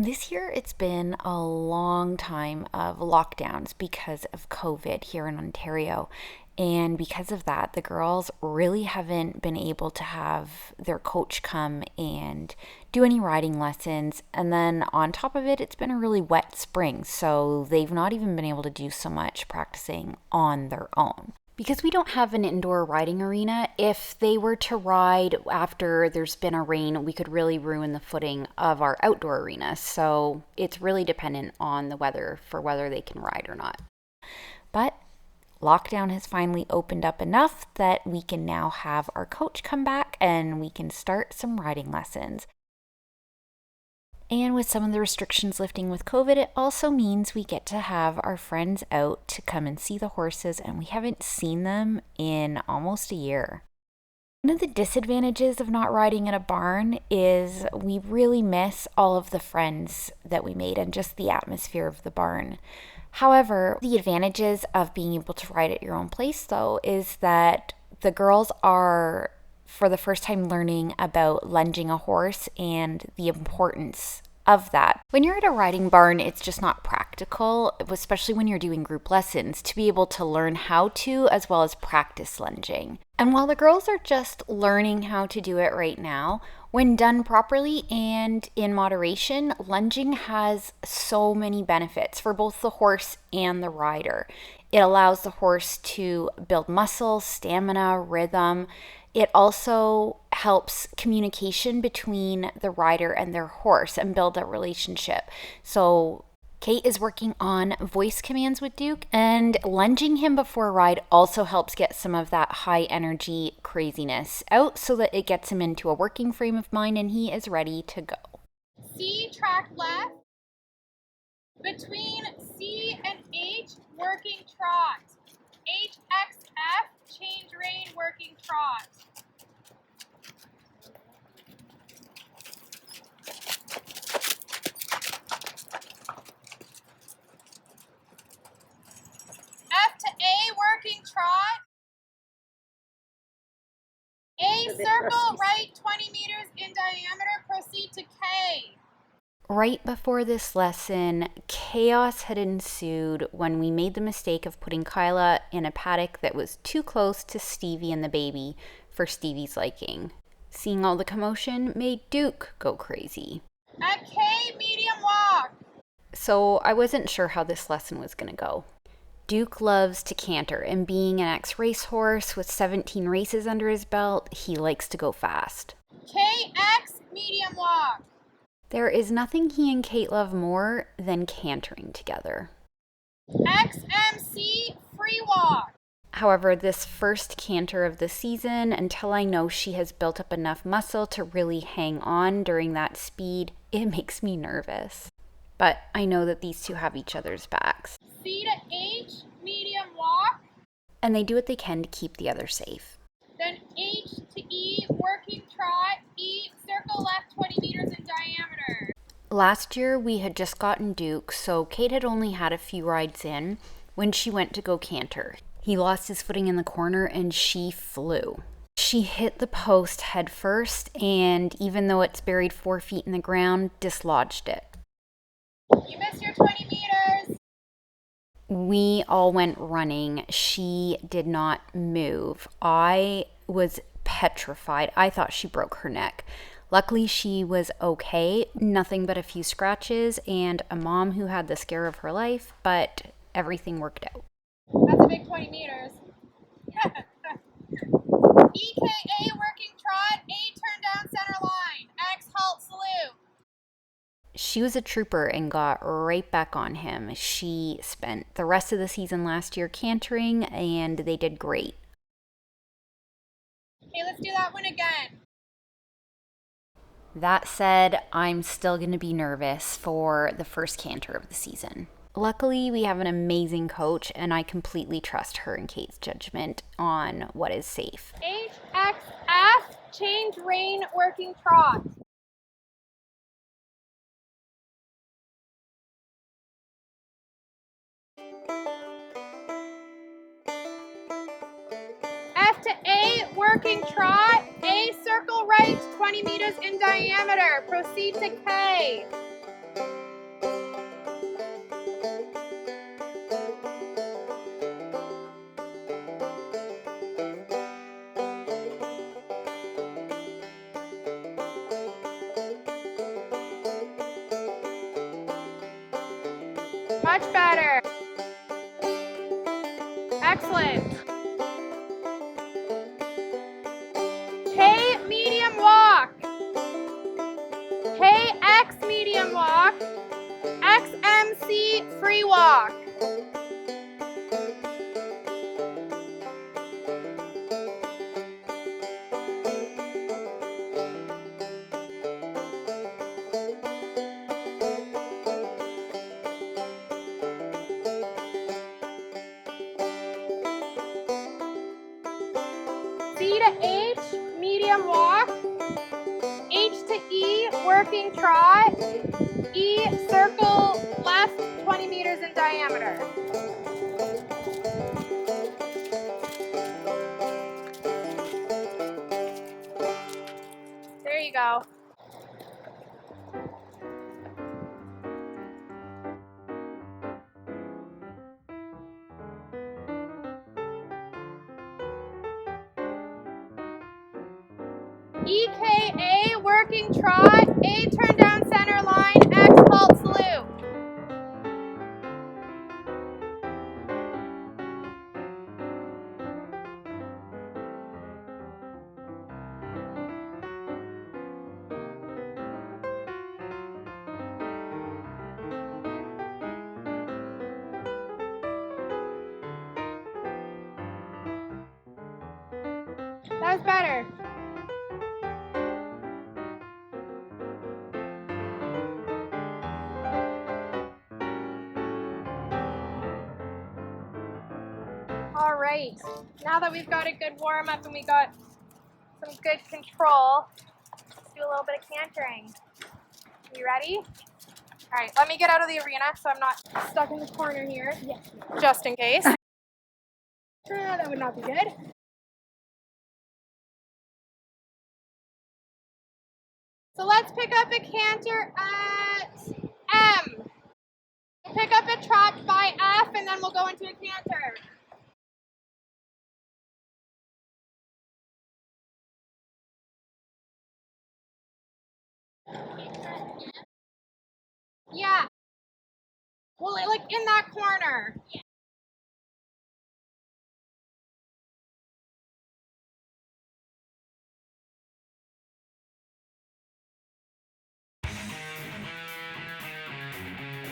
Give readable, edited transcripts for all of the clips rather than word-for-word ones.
This year, it's been a long time of lockdowns because of COVID here in Ontario. And because of that, the girls really haven't been able to have their coach come and do any riding lessons. And then on top of it, it's been a really wet spring. So they've not even been able to do so much practicing on their own. Because we don't have an indoor riding arena, if they were to ride after there's been a rain, we could really ruin the footing of our outdoor arena. So it's really dependent on the weather for whether they can ride or not. But lockdown has finally opened up enough that we can now have our coach come back and we can start some riding lessons. And with some of the restrictions lifting with COVID, it also means we get to have our friends out to come and see the horses, and we haven't seen them in almost a year. One of the disadvantages of not riding in a barn is we really miss all of the friends that we made and just the atmosphere of the barn. However, the advantages of being able to ride at your own place, though, is that the girls are for the first time learning about lunging a horse and the importance of that. When you're at a riding barn, it's just not practical, especially when you're doing group lessons, to be able to learn how to as well as practice lunging. And while the girls are just learning how to do it right now, when done properly and in moderation, lunging has so many benefits for both the horse and the rider. It allows the horse to build muscle, stamina, rhythm. It also helps communication between the rider and their horse and build a relationship. So Kate is working on voice commands with Duke, and lunging him before a ride also helps get some of that high energy craziness out so that it gets him into a working frame of mind and he is ready to go. C, track left. Between C and H, working trot. H, X, F, change rein, working trot. F to A, working trot. A, circle, right 20 meters in diameter, proceed to K. Right before this lesson, chaos had ensued when we made the mistake of putting Kyla in a paddock that was too close to Stevie and the baby for Stevie's liking. Seeing all the commotion made Duke go crazy. At K, medium walk. So I wasn't sure how this lesson was going to go. Duke loves to canter, and being an ex-racehorse with 17 races under his belt, he likes to go fast. KX, medium walk. There is nothing he and Kate love more than cantering together. XMC, free walk. However, this first canter of the season, until I know she has built up enough muscle to really hang on during that speed, it makes me nervous. But I know that these two have each other's backs. C to H, medium walk. And they do what they can to keep the other safe. Then H to E, working trot. E, circle left 20 meters in diameter. Last year, we had just gotten Duke, so Kate had only had a few rides in when she went to go canter. He lost his footing in the corner and she flew. She hit the post head first, and even though it's buried 4 feet in the ground, dislodged it. You missed your 20 meters. We all went running. She did not move. I was petrified. I thought she broke her neck. Luckily, she was okay. Nothing but a few scratches and a mom who had the scare of her life, but everything worked out. That's a big 20 meters. EKA, working trot. A, turn down center line. X, halt, salute. She was a trooper and got right back on him. She spent the rest of the season last year cantering, and they did great. Okay, let's do that one again. That said, I'm still going to be nervous for the first canter of the season. Luckily, we have an amazing coach, and I completely trust her and Kate's judgment on what is safe. H, X, F, change rein, working trot. F to A, working trot. A, circle right 20 meters in diameter. Proceed to K. Much better. Excellent. K medium walk. KX medium walk. XMC free walk. C to H, medium walk. H to E, working trot. E, circle left 20 meters in diameter. There you go. EKA, working trot. A, turn down center line. X, halt salute. That was better. All right, now that we've got a good warm up and we got some good control, let's do a little bit of cantering. You ready? All right, let me get out of the arena so I'm not stuck in the corner here, just in case. That would not be good. So let's pick up a canter at M. We'll pick up a trot by F and then we'll go into a canter. Yeah. Well, like in that corner. Yeah.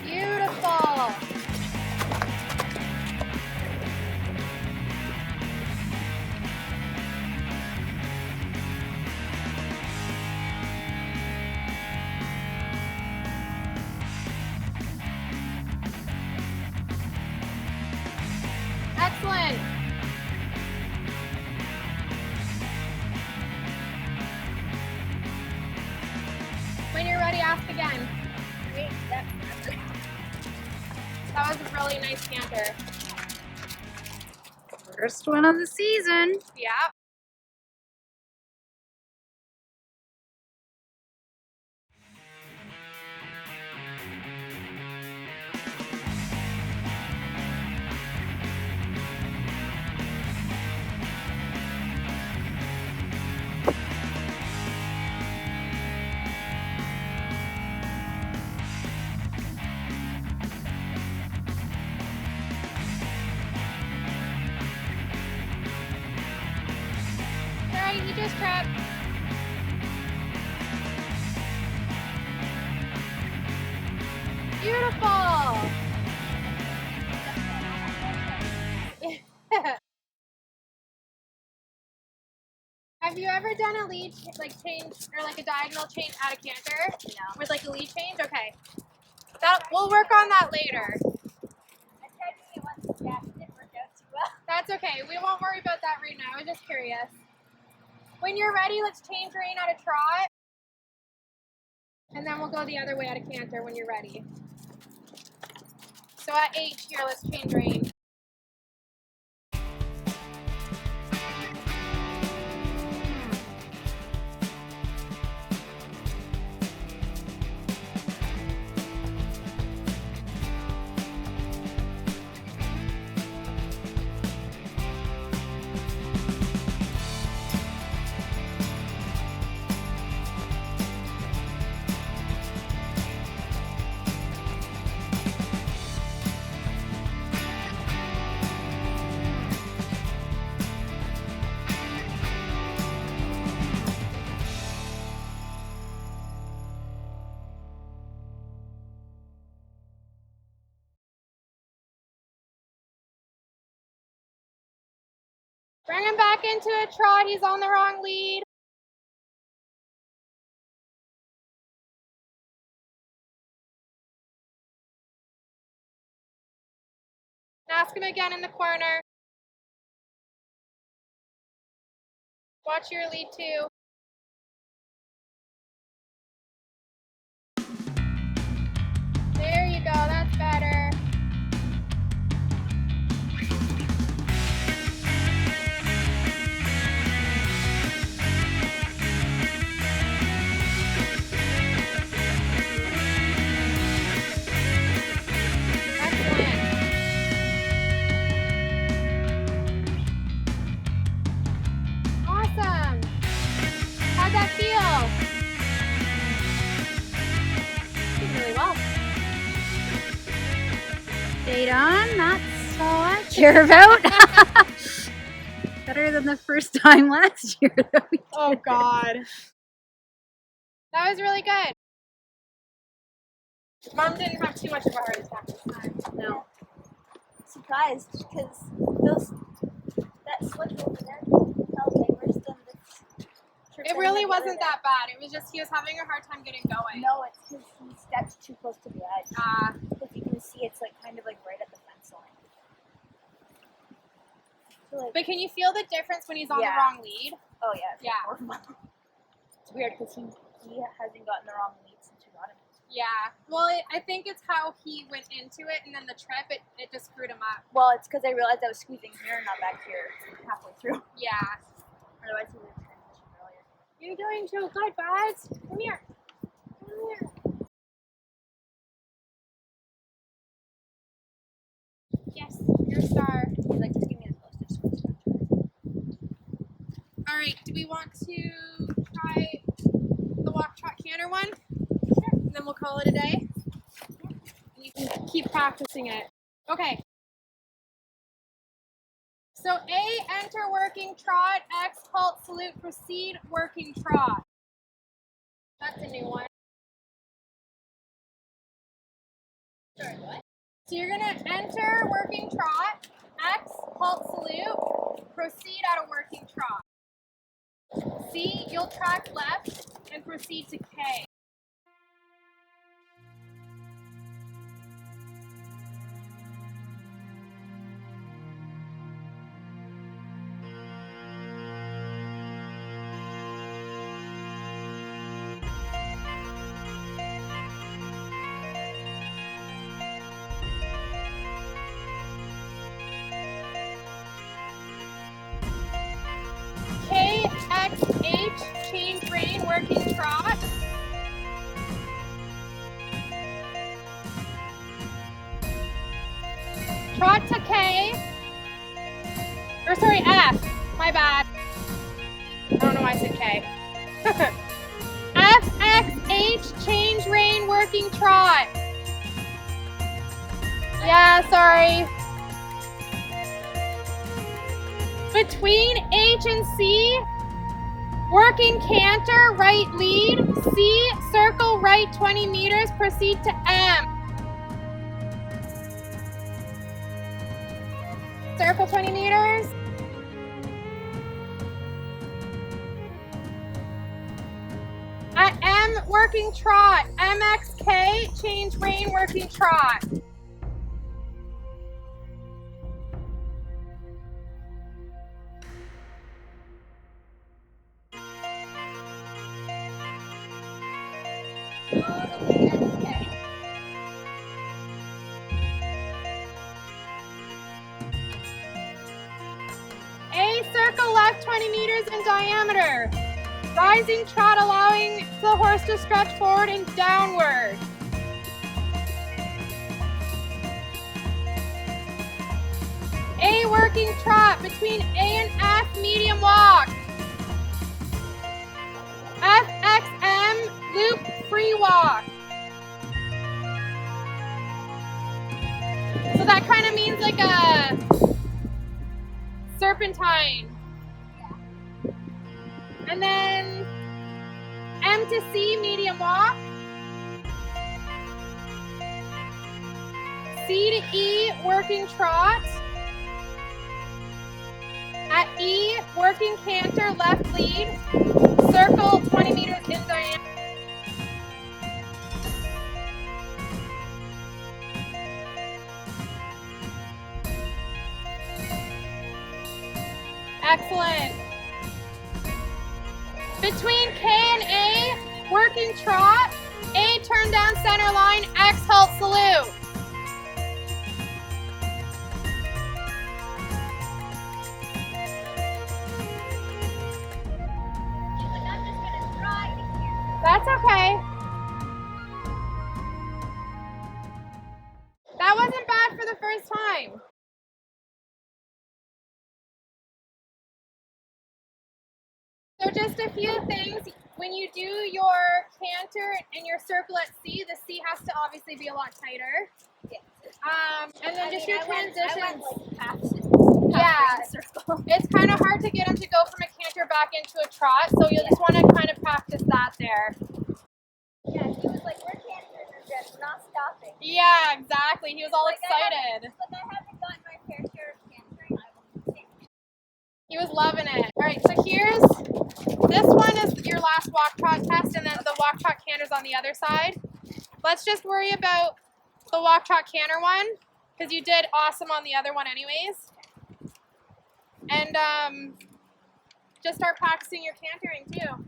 Beautiful. Excellent. When you're ready, ask again. That was a really nice canter. First one of the season. Yeah. Alright, you just tripped. Beautiful. Have you ever done a lead change or like a diagonal change at a canter? No. With like a lead change? Okay. We'll work on that later. I tried doing it once and it didn't work out too well. That's okay. We won't worry about that right now. I was just curious. When you're ready, let's change rein at a trot. And then we'll go the other way at a canter when you're ready. So at H here, let's change rein. Bring him back into a trot. He's on the wrong lead. Ask him again in the corner. Watch your lead too. There you go, that's better. Excellent. Awesome. How'd that feel? Did really well. Stayed on, not so much care about. Better than the first time last year that we did. Oh God. That was really good. Mom didn't have too much of a heart attack this time. No. Surprised because that slip over there felt way worse than this. It really wasn't that bad. It was just he was having a hard time getting going. No, it's because he stepped too close to the edge. Because you can see it's like kind of like right at the fence line. So, like, But can you feel the difference when he's on the Yeah. wrong lead? oh yeah. It's Yeah. horrible. It's weird because he hasn't gotten the wrong lead since we got him. Yeah. Well, I think it's how he went into it, and then the trip, it just screwed him up. Well, it's because I realized I was squeezing here, not back here, halfway through. Yeah. Otherwise, he would have transitioned earlier. You're doing so good, buds. Come here. Come here. Yes, you're a star. He's like, just give me the posters. All right. Do we want to try the walk, trot, canter one? Sure. And then we'll call it a day. And you can keep practicing it. Okay. So A, enter working trot. X, halt, salute, proceed, working trot. That's a new one. Sorry, what? So you're gonna enter working trot. X, halt, salute, proceed at a working trot. C, you'll track left and proceed to K. K, X, H, change rein, working trot. Trot to K. Or sorry, F. My bad. I don't know why I said K. F, X, H, change rein, working trot. Yeah, sorry. Between H and C, working canter, right lead. C, circle right 20 meters, proceed to M. Circle 20 meters. At M, working trot. MXK, change rein, working trot. A, circle left 20 meters in diameter. Rising trot allowing the horse to stretch forward and downward. A, working trot between A and F, medium walk. F, X, M, loop, free walk. So that kind of means like a serpentine. And then M to C, medium walk. C to E, working trot. At E, working canter, left lead, circle 20 meters in diameter. Excellent. Between K and A, working trot, A turn down center line, X halt salute. Like, I'm just gonna try to hear. That's okay. That wasn't bad for the first time. So just a few things. When you do your canter and your circle at C, the C has to obviously be a lot tighter. Yeah. And then just your transitions. I went like half Yeah, circle. it's kind of hard to get them to go from a canter back into a trot, so you'll just want to kind of practice that there. Yeah, he was like, we're cantering and just not stopping. Yeah, exactly. He was all Like, excited. I haven't gotten my fair share of cantering. I will take it. He was loving it. All right, so this one is your last walk trot test, and then the walk trot canter's on the other side. Let's just worry about the walk trot canter one, because you did awesome on the other one anyways. And just start practicing your cantering too.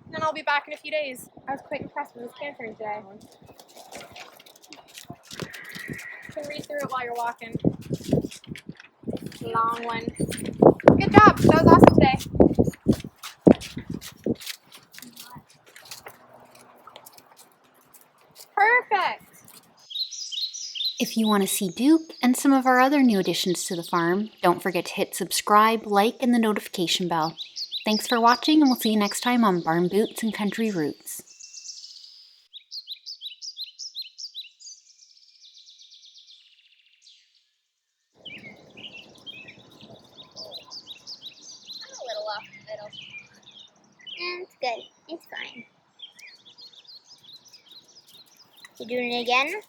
And then I'll be back in a few days. I was quite impressed with his cantering today. You can read through it while you're walking. Long one. Good job. That was awesome today. Perfect. If you want to see Duke and some of our other new additions to the farm, don't forget to hit subscribe, like, and the notification bell. Thanks for watching, and we'll see you next time on Barn Boots and Country Roots. I'm a little off the middle. It's good. It's fine. You doing it again?